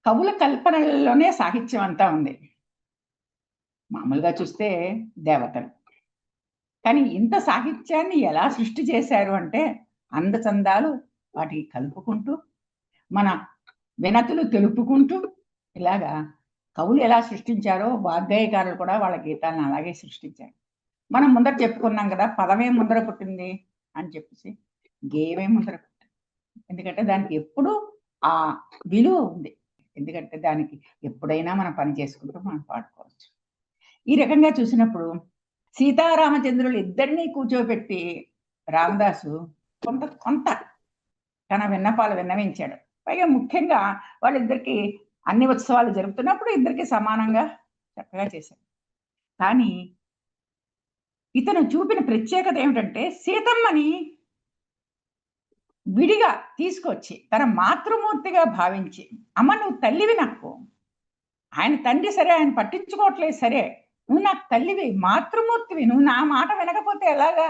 కవుల కల్పనలలోనే సాహిత్యం అంతా ఉంది. మామూలుగా చూస్తే దేవతలు. కానీ ఇంత సాహిత్యాన్ని ఎలా సృష్టి చేశారు అంటే అందచందాలు వాటికి కలుపుకుంటూ మన వినతులు తెలుపుకుంటూ ఇలాగా కవులు ఎలా సృష్టించారో వాగ్గేయకారులు కూడా వాళ్ళ గీతాలను అలాగే సృష్టించారు. మనం ముందర చెప్పుకున్నాం కదా, పదమే ముందర పుట్టింది అని చెప్పేసి గేయమే ముందర పుట్టింది. ఎందుకంటే దానికి ఎప్పుడు ఆ విలువ ఉంది. ఎందుకంటే దానికి ఎప్పుడైనా మనం పని చేసుకుంటూ మనం పాడుకోవచ్చు. ఈ రకంగా చూసినప్పుడు సీతారామచంద్రులు ఇద్దరినీ కూర్చోబెట్టి రామదాసు కొంత కొంత తన విన్నపాలు విన్నవించాడు. పైగా ముఖ్యంగా వాళ్ళిద్దరికి అన్ని ఉత్సవాలు జరుపుతున్నప్పుడు ఇద్దరికి సమానంగా చక్కగా చేశాడు. కానీ ఇతను చూపిన ప్రత్యేకత ఏమిటంటే సీతమ్మని విడిగా తీసుకొచ్చి తన మాతృమూర్తిగా భావించి, అమ్మ నువ్వు తల్లివి నాకు, ఆయన తండ్రి సరే ఆయన పట్టించుకోవట్లేదు సరే, నువ్వు నాకు తల్లివి, మాతృమూర్తివి, నువ్వు నా మాట వినకపోతే ఎలాగా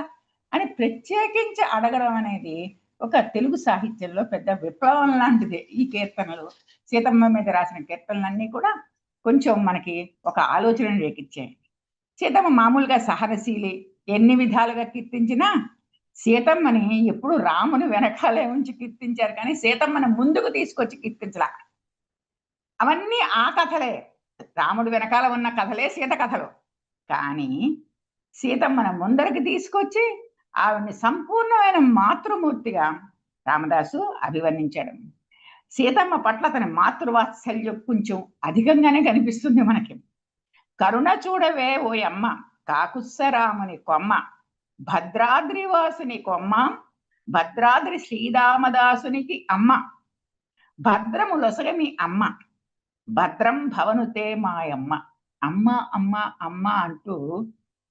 అని ప్రత్యేకించి అడగడం అనేది ఒక తెలుగు సాహిత్యంలో పెద్ద విప్లవం లాంటిది. ఈ కీర్తనలు, సీతమ్మ మీద రాసిన కీర్తనలన్నీ కూడా కొంచెం మనకి ఒక ఆలోచన రేకిచ్చాయి. సీతమ్మ మామూలుగా సహనశీలి, ఎన్ని విధాలుగా కీర్తించినా సీతమ్మని ఎప్పుడు రాముని వెనకాలే ఉంచి కీర్తించారు, కానీ సీతమ్మని ముందుకు తీసుకొచ్చి కీర్తించలా. అవన్నీ ఆ కథలే, రాముడు వెనకాల ఉన్న కథలే సీత కథలు. కానీ సీతమ్మను ముందరికి తీసుకొచ్చి ఆవిడ్ని సంపూర్ణమైన మాతృమూర్తిగా రామదాసు అభివర్ణించాడు. సీతమ్మ పట్ల అతని మాతృవాత్సల్యం కొంచెం అధికంగానే కనిపిస్తుంది మనకి. కరుణ చూడవే ఓయమ్మ, కాకుత్సరాముని కొమ్మ, భద్రాద్రివాసుని కొమ్మ, భద్రాద్రి శ్రీరామదాసునికి అమ్మ, భద్రము లొసగమి అమ్మ, భద్రం భవనుతే మాయమ్మ. అమ్మ అమ్మ అమ్మ అంటూ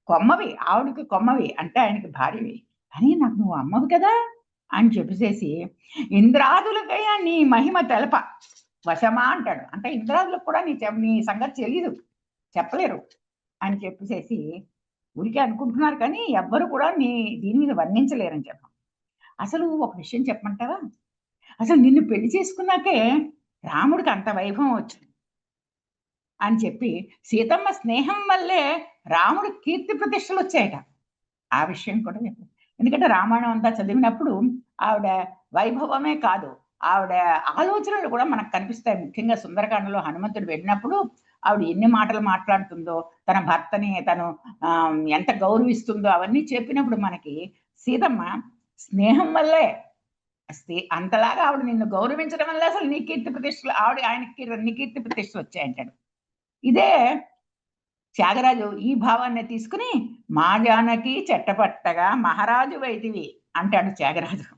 కొమ్మవి, ఆవిడికి కొమ్మవి అంటే ఆయనకి భార్యవి, కానీ నాకు నువ్వు అమ్మవి కదా అని చెప్పేసేసి ఇంద్రాదులకైనా నీ మహిమ తెలప వశమా అంటాడు. అంటే ఇంద్రాదులకు కూడా నీ సంగతి తెలీదు, చెప్పలేరు అని చెప్పేసేసి ఊరికే అనుకుంటున్నారు, కానీ ఎవ్వరు కూడా దీని మీద వర్ణించలేరని చెప్పాం. అసలు ఒక విషయం చెప్పమంటావా, అసలు నిన్ను పెళ్లి చేసుకున్నాకే రాముడికి అంత వైభవం వచ్చింది అని చెప్పి సీతమ్మ స్నేహం వల్లే రాముడి కీర్తి ప్రతిష్టలు వచ్చాయట. ఆ విషయం కూడా చెప్పారు. ఎందుకంటే రామాయణం అంతా చదివినప్పుడు ఆవిడ వైభవమే కాదు, ఆవిడ ఆలోచనలు కూడా మనకు కనిపిస్తాయి. ముఖ్యంగా సుందరకాండలో హనుమంతుడు వెళ్ళినప్పుడు ఆవిడ ఎన్ని మాటలు మాట్లాడుతుందో, తన భర్తని తను ఎంత గౌరవిస్తుందో అవన్నీ చెప్పినప్పుడు మనకి సీతమ్మ స్నేహం వల్లే అంతలాగా ఆవిడ నిన్ను గౌరవించడం వల్ల అసలు నీ కీర్తి ప్రతిష్టలు, ఆయనకి నీ కీర్తి ప్రతిష్టలు వచ్చాయంటాడు. ఇదే త్యాగరాజు ఈ భావాన్ని తీసుకుని మా జానకి చెట్టపట్టగా మహారాజు వైదివి అంటాడు త్యాగరాజు.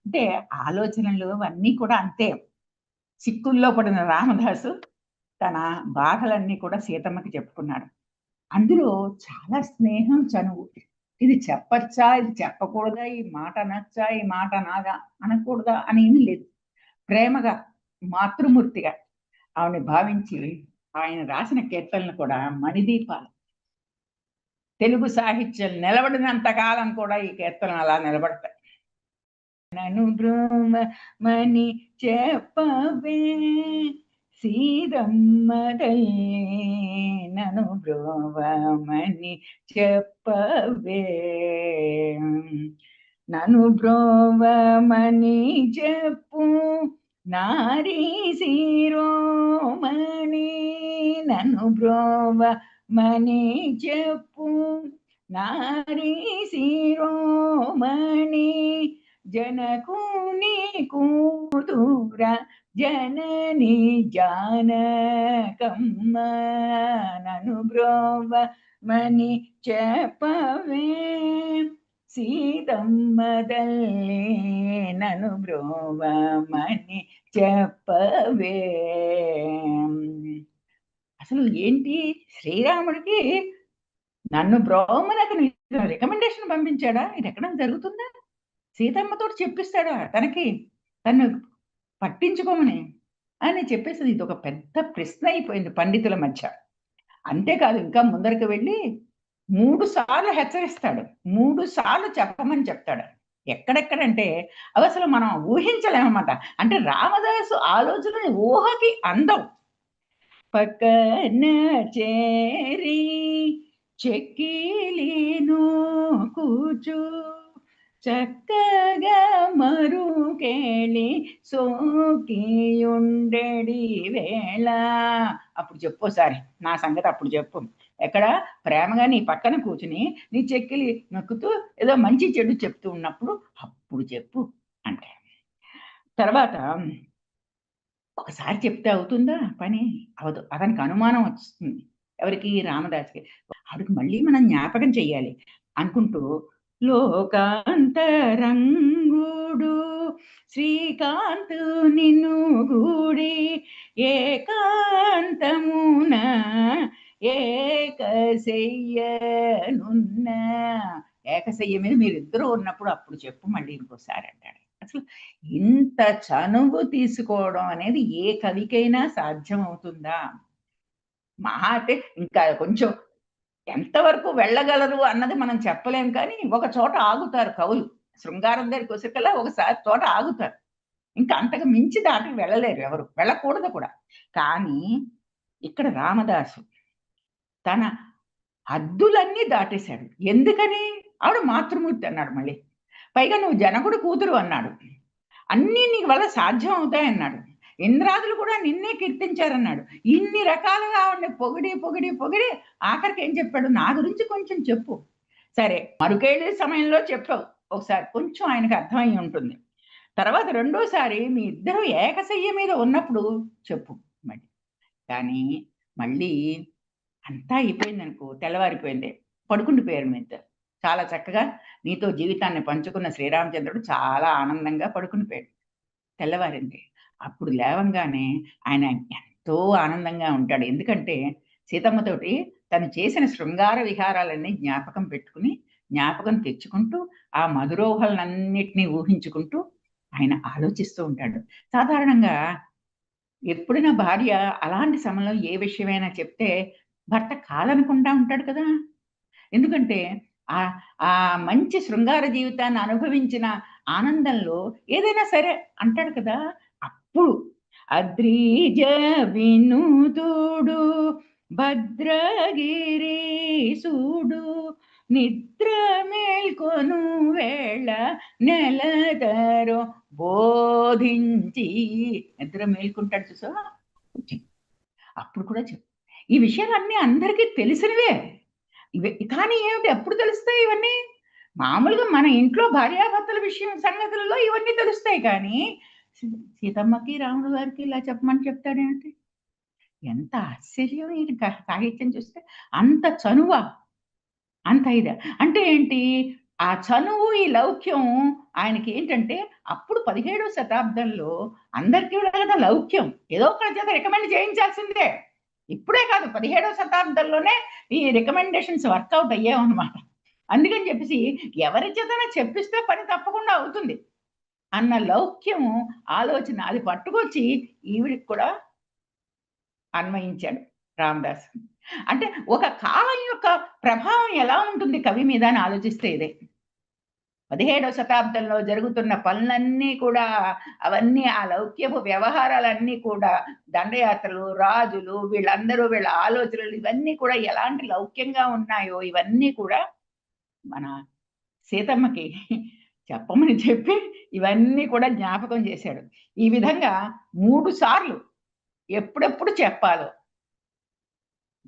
అంటే ఆలోచనలు అవన్నీ కూడా అంతే. చిక్కుల్లో పడిన రామదాసు తన బాధలన్నీ కూడా సీతమ్మకి చెప్పుకున్నాడు. అందులో చాలా స్నేహం, చనువు. ఇది చెప్పచ్చా, ఇది చెప్పకూడదా, ఈ మాట అనొచ్చా, ఈ మాట అనకూడదా అని ఏమీ లేదు. ప్రేమగా మాతృమూర్తిగా ఆవిడని భావించి ఆయన రాసిన కీర్తనలు కూడా మణిదీపాలు. తెలుగు సాహిత్యం నిలబడినంత కాలం కూడా ఈ కీర్తనలు అలా నిలబడతాయి. నన్ను బ్రోమని చెప్పవే సీతమ్మ తల్లి, నన్ను బ్రోమని చెప్పవే, నన్ను బ్రోమని చెప్పు నారీ శిరోమణి, నన్ను బ్రోమని చెప్పు నారీ శిరోమణి, జనకుని కూతుర జనని జానకమ్మ, నన్ను బ్రోమని చెప్పవే సీతమ్మ తల్లి, నన్ను బ్రోమని చెప్పవే. అసలు ఏంటి, శ్రీరాముడికి నన్ను బ్రోమని అతను రికమెండేషన్ పంపించాడా? ఇది ఎక్కడ జరుగుతుందా? సీతమ్మతో చెప్పిస్తాడా తను పట్టించుకోమని అని చెప్పేసి ఇది ఒక పెద్ద ప్రశ్న అయిపోయింది పండితుల మధ్య. అంతేకాదు ఇంకా ముందరికి వెళ్ళి 3 సార్లు హెచ్చరిస్తాడు, 3 సార్లు చెప్పమని చెప్తాడు. ఎక్కడెక్కడంటే అవి అసలు మనం ఊహించలేమన్నమాట. అంటే రామదాసు ఆలోచన ఊహకి అందం. పక్కన చేరి చెక్కిలీను కూచు చక్కగా మరుకేళి సోకియుండెడి వేళ. అప్పుడు చెప్పోసారి నా సంగతి అప్పుడు చెప్పు. ఎక్కడ ప్రేమగా నీ పక్కన కూర్చుని నీ చెక్కిలి నొక్కుతూ ఏదో మంచి చెడు చెప్తూ ఉన్నప్పుడు అప్పుడు చెప్పు అంటే. తర్వాత ఒకసారి చెప్తే అవుతుందా పని? అవదు. అతనికి అనుమానం వస్తుంది. ఎవరికి? రామదాస్‌కి. ఆవిడకి మళ్ళీ మనం జ్ఞాపకం చెయ్యాలి అనుకుంటూ లోకాంతరంగుడు శ్రీకాంతు నిన్ను గూడి ఏకాంతమున ఏకశయ్యనున్న. ఏకశయ్య మీద మీరిద్దరూ ఉన్నప్పుడు అప్పుడు చెప్పు మళ్ళీ ఇంకోసారి అంటాడు. అసలు ఇంత చనువు తీసుకోవడం అనేది ఏ కవికైనా సాధ్యం అవుతుందా? మహా అంటే ఇంకా కొంచెం ఎంతవరకు వెళ్ళగలరు అన్నది మనం చెప్పలేం కానీ, ఒక చోట ఆగుతారు కవులు. శృంగారం దగ్గరికొచ్చేకల్లా ఒకసారి చోట ఆగుతారు. ఇంకా అంతకు మించి దాటి వెళ్ళలేరు ఎవరు. వెళ్ళకూడదు కూడా. కానీ ఇక్కడ రామదాసు తన హద్దులన్నీ దాటేశాడు. ఎందుకని? ఆవిడ మాతృమూర్తి అన్నాడు మళ్ళీ. పైగా నువ్వు జనకుడి కూతురు అన్నాడు. అన్నీ నీ వల్ల సాధ్యం అవుతాయన్నాడు. ఇంద్రాదులు కూడా నిన్నే కీర్తించారన్నాడు. ఇన్ని రకాలుగా ఆవిడని పొగిడి, పొగిడి, పొగిడి ఆఖరికి ఏం చెప్పాడు? నా గురించి కొంచెం చెప్పు. సరే మరుకేళ్ళే సమయంలో చెప్పావు ఒకసారి. కొంచెం ఆయనకు అర్థమై ఉంటుంది. తర్వాత రెండోసారి మీ ఇద్దరు ఏకశయ్య మీద ఉన్నప్పుడు చెప్పు మళ్ళీ. కానీ మళ్ళీ అంతా అయిపోయిందనుకో, తెల్లవారిపోయింది. పడుకుండిపోయారు మీ ఇద్దరు. చాలా చక్కగా నీతో జీవితాన్ని పంచుకున్న శ్రీరామచంద్రుడు చాలా ఆనందంగా పడుకుండిపోయాడు. తెల్లవారింది. అప్పుడు లేవంగానే ఆయన ఎంతో ఆనందంగా ఉంటాడు. ఎందుకంటే సీతమ్మతోటి తను చేసిన శృంగార విహారాలన్నీ జ్ఞాపకం పెట్టుకుని, జ్ఞాపకం తెచ్చుకుంటూ, ఆ మధురోహలనన్నిటిని ఊహించుకుంటూ ఆయన ఆలోచిస్తూ ఉంటాడు. సాధారణంగా ఎప్పుడైనా భార్య అలాంటి సమయంలో ఏ విషయమైనా చెప్తే భర్త కాదనకుండా ఉంటాడు కదా! ఎందుకంటే ఆహ్, ఆ మంచి శృంగార జీవితాన్ని అనుభవించిన ఆనందంలో ఏదైనా సరే అంటాడు కదా! అప్పుడు అద్రీజ వినుతుడు భద్రగిరీసుడు నిద్ర మేల్కొను వేళ నెలతరో బోధించి. నిద్ర మేల్కుంటాడు చూసావా? అప్పుడు కూడా చెప్పు. ఈ విషయాలన్నీ అందరికీ తెలిసినవే. కానీ ఏమిటి ఎప్పుడు తెలుస్తాయి ఇవన్నీ? మామూలుగా మన ఇంట్లో భార్యాభర్తల విషయం సంగతులలో ఇవన్నీ తెలుస్తాయి కానీ, సీ సీతమ్మకి, రాముడు గారికి ఇలా చెప్పమని చెప్తాడేంటి? ఎంత ఆశ్చర్యం ఈ సాహిత్యం చూస్తే. అంత చనువా? అంత ఇదా? అంటే ఏంటి? ఆ చనువు, ఈ లౌక్యం ఆయనకేంటంటే అప్పుడు 17వ శతాబ్దంలో అందరికీ కదా లౌక్యం. ఏదో ఒకళ్ళ చేత రికమెండ్ చేయించాల్సిందే. ఇప్పుడే కాదు 17వ శతాబ్దంలోనే ఈ రికమెండేషన్స్ వర్కౌట్ అయ్యేవన్నమాట. అందుకని చెప్పేసి ఎవరి చేతనా చెప్పిస్తే పని తప్పకుండా అవుతుంది అన్న లౌక్యం ఆలోచన అది పట్టుకొచ్చి ఈవిడికి కూడా అన్వయించాడు రామదాసు. అంటే ఒక కాలం యొక్క ప్రభావం ఎలా ఉంటుంది కవి మీద అని ఆలోచిస్తే ఇదే. 17వ శతాబ్దంలో జరుగుతున్న పనులన్నీ కూడా అవన్నీ ఆ లౌక్యపు వ్యవహారాలన్నీ కూడా దండయాత్రలు, రాజులు వీళ్ళందరూ వీళ్ళ ఆలోచనలు ఇవన్నీ కూడా ఎలాంటి లౌక్యంగా ఉన్నాయో ఇవన్నీ కూడా మన సీతమ్మకి చెప్పమని చెప్పి ఇవన్నీ కూడా జ్ఞాపకం చేశాడు. ఈ విధంగా 3 సార్లు ఎప్పుడెప్పుడు చెప్పాలో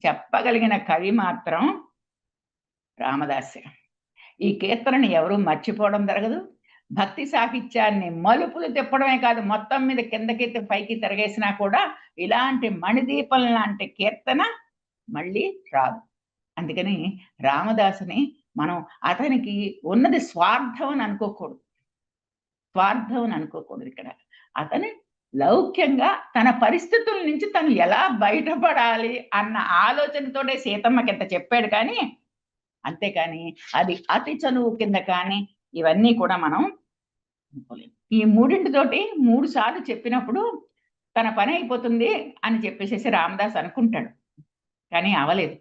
చెప్పగలిగిన కవి మాత్రం రామదాసే. ఈ కీర్తనని ఎవరు మర్చిపోవడం జరగదు. భక్తి సాహిత్యాన్ని మలుపులు తిప్పడమే కాదు, మొత్తం మీద కిందకి పైకి తిరగేసినా కూడా ఇలాంటి మణిదీపం లాంటి కీర్తన మళ్ళీ రాదు. అందుకని రామదాసుని మనం అతనికి ఉన్నది స్వార్థం అని అనుకోకూడదు. స్వార్థం అని అనుకోకూడదు ఇక్కడ. అతను లౌక్యంగా తన పరిస్థితుల నుంచి తను ఎలా బయటపడాలి అన్న ఆలోచనతోటే సీతమ్మకింత చెప్పాడు కానీ, అంతేకాని అది అతి చనువు కింద కానీ ఇవన్నీ కూడా మనం అనుకోలేం. ఈ మూడింటితోటి 3 సార్లు చెప్పినప్పుడు తన పని అయిపోతుంది అని చెప్పేసేసి రామదాస్ అనుకుంటాడు. కానీ అవ్వలేదు.